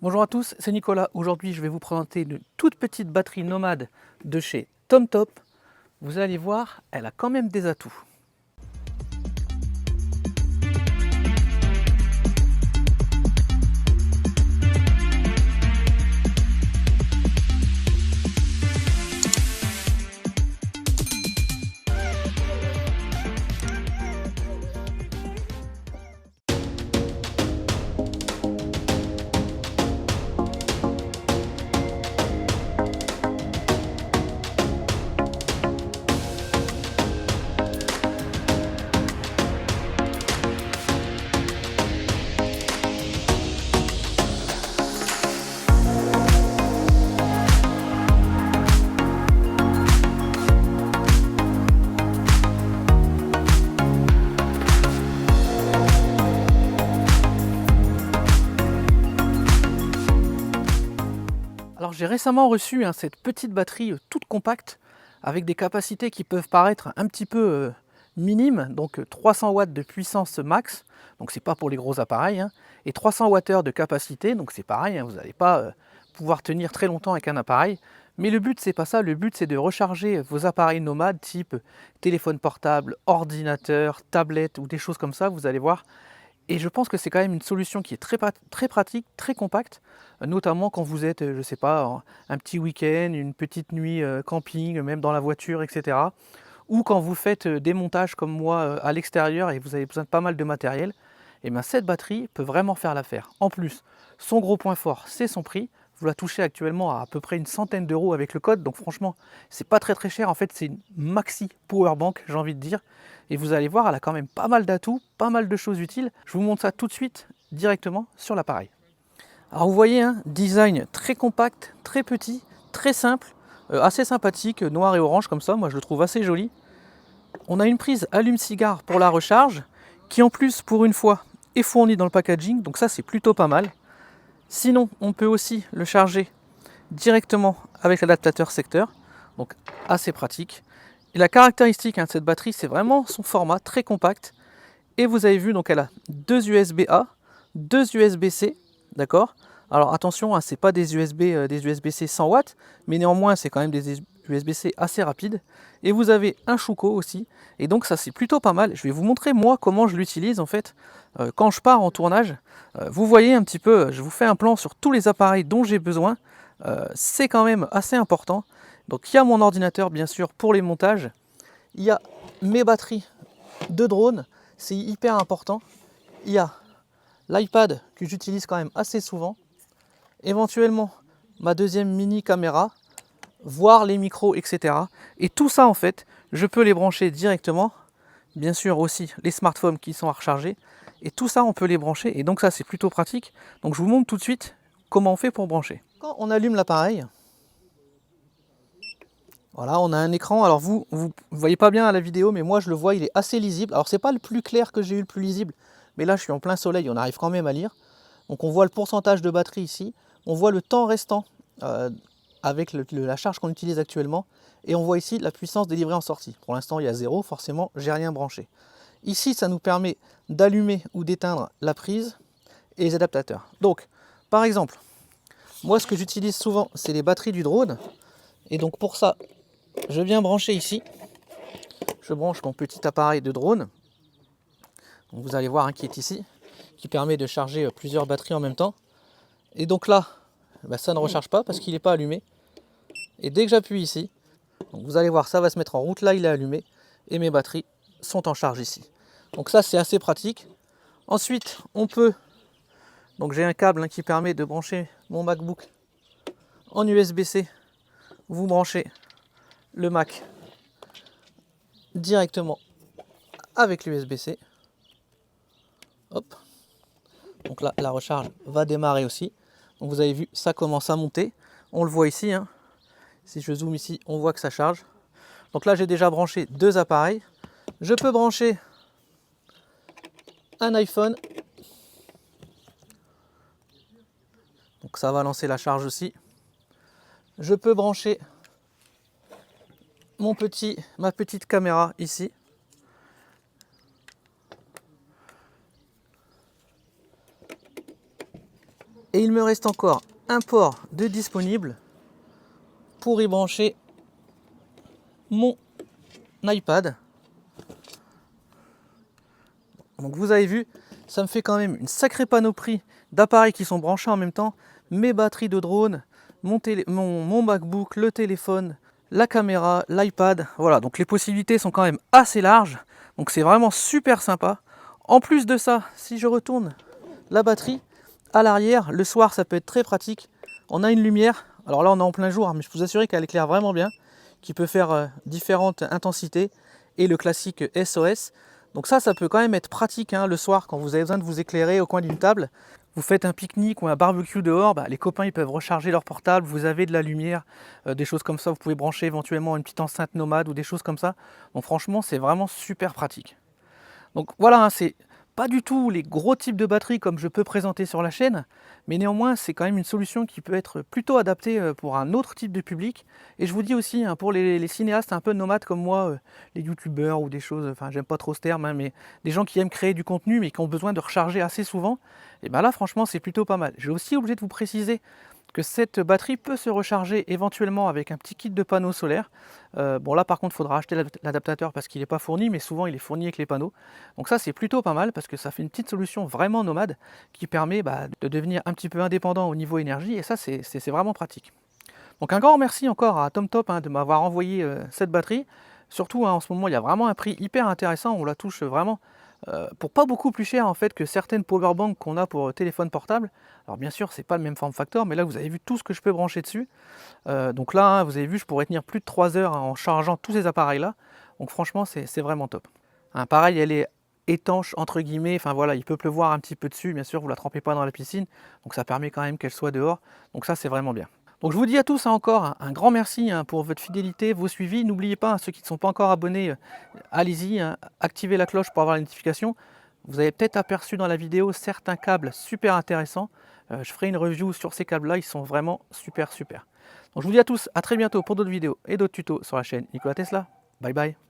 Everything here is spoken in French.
Bonjour à tous, c'est Nicolas. Aujourd'hui, je vais vous présenter une toute petite batterie nomade de chez TomTop. Vous allez voir, elle a quand même des atouts. Alors j'ai récemment reçu cette petite batterie toute compacte avec des capacités qui peuvent paraître un petit peu minimes, donc 300 watts de puissance max, donc c'est pas pour les gros appareils, et 300 Wh de capacité, donc c'est pareil, vous n'allez pas pouvoir tenir très longtemps avec un appareil. Mais le but c'est pas ça, le but c'est de recharger vos appareils nomades type téléphone portable, ordinateur, tablette ou des choses comme ça, vous allez voir. Et je pense que c'est quand même une solution qui est très pratique, très compacte, notamment quand vous êtes, je sais pas, un petit week-end, une petite nuit camping, même dans la voiture, etc. Ou quand vous faites des montages comme moi à l'extérieur et vous avez besoin de pas mal de matériel, et bien cette batterie peut vraiment faire l'affaire. En plus, son gros point fort, c'est son prix. Vous la touchez actuellement à peu près une centaine d'euros avec le code, donc franchement, c'est pas très cher. En fait, c'est une maxi powerbank, j'ai envie de dire. Et vous allez voir, elle a quand même pas mal d'atouts, pas mal de choses utiles. Je vous montre ça tout de suite, directement sur l'appareil. Alors vous voyez, design très compact, très petit, très simple, assez sympathique, noir et orange comme ça, moi je le trouve assez joli. On a une prise allume-cigare pour la recharge, qui en plus, pour une fois, est fournie dans le packaging, donc ça c'est plutôt pas mal. Sinon, on peut aussi le charger directement avec l'adaptateur secteur, donc assez pratique. Et la caractéristique de cette batterie, c'est vraiment son format très compact. Et vous avez vu, donc elle a deux USB-A, deux USB-C, d'accord. Alors attention, c'est pas des USB-C 100 watts, mais néanmoins c'est quand même des USB-C assez rapides. Et vous avez un Shuko aussi, et donc ça c'est plutôt pas mal. Je vais vous montrer moi comment je l'utilise en fait quand je pars en tournage. Vous voyez un petit peu, je vous fais un plan sur tous les appareils dont j'ai besoin. C'est quand même assez important. Donc il y a mon ordinateur bien sûr pour les montages, il y a mes batteries de drone, c'est hyper important. Il y a l'iPad que j'utilise quand même assez souvent, éventuellement ma deuxième mini caméra, voire les micros, etc. Et tout ça en fait, je peux les brancher directement. Bien sûr aussi les smartphones qui sont à recharger. Et tout ça on peut les brancher, et donc ça c'est plutôt pratique. Donc je vous montre tout de suite comment on fait pour brancher. Quand on allume l'appareil, voilà, on a un écran. Alors vous voyez pas bien à la vidéo, mais moi je le vois, il est assez lisible. Alors c'est pas le plus clair que j'ai eu, le plus lisible, mais là je suis en plein soleil, on arrive quand même à lire. Donc on voit le pourcentage de batterie ici, on voit le temps restant avec la charge qu'on utilise actuellement, et on voit ici la puissance délivrée en sortie. Pour l'instant il y a 0, forcément j'ai rien branché. Ici ça nous permet d'allumer ou d'éteindre la prise et les adaptateurs. Donc par exemple, moi ce que j'utilise souvent c'est les batteries du drone, et donc pour ça je viens brancher ici, je branche mon petit appareil de drone, donc vous allez voir qui est ici, qui permet de charger plusieurs batteries en même temps. Et donc là, ça ne recharge pas parce qu'il n'est pas allumé. Et dès que j'appuie ici, donc vous allez voir, ça va se mettre en route, là il est allumé, et mes batteries sont en charge ici. Donc ça c'est assez pratique. Ensuite, on peut, donc j'ai un câble qui permet de brancher mon MacBook en USB-C. Vous branchez le Mac directement avec l'USB-C. Hop. Donc là, la recharge va démarrer aussi. Donc vous avez vu, ça commence à monter. On le voit ici. Si je zoome ici, on voit que ça charge. Donc là, j'ai déjà branché deux appareils. Je peux brancher un iPhone. Donc ça va lancer la charge aussi. Je peux brancher ma petite caméra ici. Et il me reste encore un port de disponible pour y brancher mon iPad. Donc vous avez vu, ça me fait quand même une sacrée panoplie d'appareils qui sont branchés en même temps. Mes batteries de drone, mon MacBook, le téléphone, la caméra, l'iPad. Voilà, donc les possibilités sont quand même assez larges. Donc c'est vraiment super sympa. En plus de ça, si je retourne la batterie à l'arrière, le soir ça peut être très pratique. On a une lumière, alors là on est en plein jour, mais je peux vous assurer qu'elle éclaire vraiment bien, qui peut faire différentes intensités, et le classique SOS. Donc ça peut quand même être pratique hein, le soir quand vous avez besoin de vous éclairer au coin d'une table. Vous faites un pique-nique ou un barbecue dehors, les copains ils peuvent recharger leur portable, vous avez de la lumière, des choses comme ça, vous pouvez brancher éventuellement une petite enceinte nomade ou des choses comme ça. Donc franchement c'est vraiment super pratique. Donc voilà, hein, c'est pas du tout les gros types de batteries comme je peux présenter sur la chaîne, mais néanmoins c'est quand même une solution qui peut être plutôt adaptée pour un autre type de public. Et je vous dis aussi, hein, pour les cinéastes un peu nomades comme moi, les youtubeurs ou des choses, enfin j'aime pas trop ce terme, hein, mais des gens qui aiment créer du contenu mais qui ont besoin de recharger assez souvent, et bien là franchement c'est plutôt pas mal. J'ai aussi obligé de vous préciser que cette batterie peut se recharger éventuellement avec un petit kit de panneaux solaires. Bon là par contre il faudra acheter l'adaptateur parce qu'il n'est pas fourni, mais souvent il est fourni avec les panneaux. Donc ça c'est plutôt pas mal parce que ça fait une petite solution vraiment nomade qui permet de devenir un petit peu indépendant au niveau énergie, et ça c'est vraiment pratique. Donc un grand merci encore à TomTop hein, de m'avoir envoyé cette batterie. Surtout hein, en ce moment il y a vraiment un prix hyper intéressant, on la touche vraiment pour pas beaucoup plus cher en fait que certaines powerbanks qu'on a pour téléphone portable. Alors bien sûr c'est pas le même form factor, mais là vous avez vu tout ce que je peux brancher dessus. Donc là hein, vous avez vu je pourrais tenir plus de 3 heures hein, en chargeant tous ces appareils là. Donc franchement c'est vraiment top. Hein, pareil elle est étanche entre guillemets, enfin voilà il peut pleuvoir un petit peu dessus, bien sûr vous la trempez pas dans la piscine, donc ça permet quand même qu'elle soit dehors, donc ça c'est vraiment bien. Donc je vous dis à tous encore un grand merci hein, pour votre fidélité, vos suivis. N'oubliez pas, hein, ceux qui ne sont pas encore abonnés, allez-y, hein, activez la cloche pour avoir les notifications. Vous avez peut-être aperçu dans la vidéo certains câbles super intéressants. Je ferai une review sur ces câbles-là, ils sont vraiment super. Donc je vous dis à tous, à très bientôt pour d'autres vidéos et d'autres tutos sur la chaîne Nikola Tesla. Bye bye.